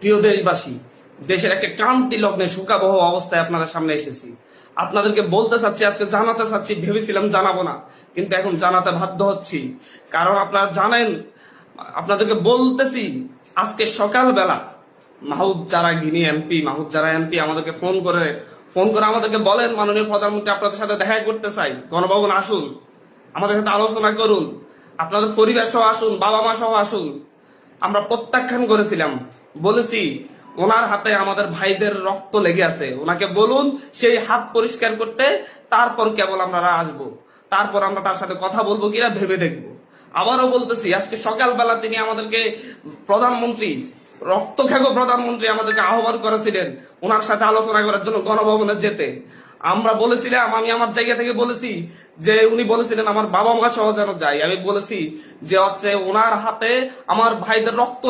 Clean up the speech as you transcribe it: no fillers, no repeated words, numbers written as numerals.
প্রিয় দেশবাসী, দেশের একটা ক্রান্তি লগ্নে শোকাবহ অবস্থায় আপনাদের সামনে এসেছি। আপনাদেরকে বলতে চাচ্ছি, আজকে জানাতে চাচ্ছি, ভেবেছিলাম জানাবো না, কিন্তু এখন জানাতে বাধ্য হচ্ছি। কারণ আপনারা জানেন, আপনাদেরকে বলতেছি, আজকে সকালবেলা মাহবুব যারা গিনি এমপি, মাহবুব যারা এমপি আমাদেরকে ফোন করে আমাদেরকে বলেন, মাননীয় প্রধানমন্ত্রী আপনাদের সাথে দেখা করতে চাই, গণভবন আসুন, আমাদের সাথে আলোচনা করুন, আপনাদের পরিবার সহ আসুন, বাবা মা সহ আসুন। আমরা প্রত্যাখ্যান করেছিলাম, বলেছি ওনার হাতে আমাদের ভাইদের রক্ত লেগে আছে, ওনাকে বলুন সেই হাত পরিষ্কার করতে, তারপর কেবল আমরা আসবো, তারপর আমরা তার সাথে কথা বলবো কিনা ভেবে দেখবো। আবারও বলতেছি, আজকে সকালবেলা তিনি আমাদেরকে প্রধানমন্ত্রী, রক্তখ্যাগো প্রধানমন্ত্রী আমাদেরকে আহ্বান করেছিলেন ওনার সাথে আলোচনা করার জন্য গণভবনে যেতে। আমরা বলেছিলাম, আমি আমার জায়গা থেকে বলেছি যে উনি বলেছিলেন আমার বাবা মা সহ যেন যাই। আমি বলেছি যে হচ্ছে ওনার হাতে আমার ভাইদের রক্ত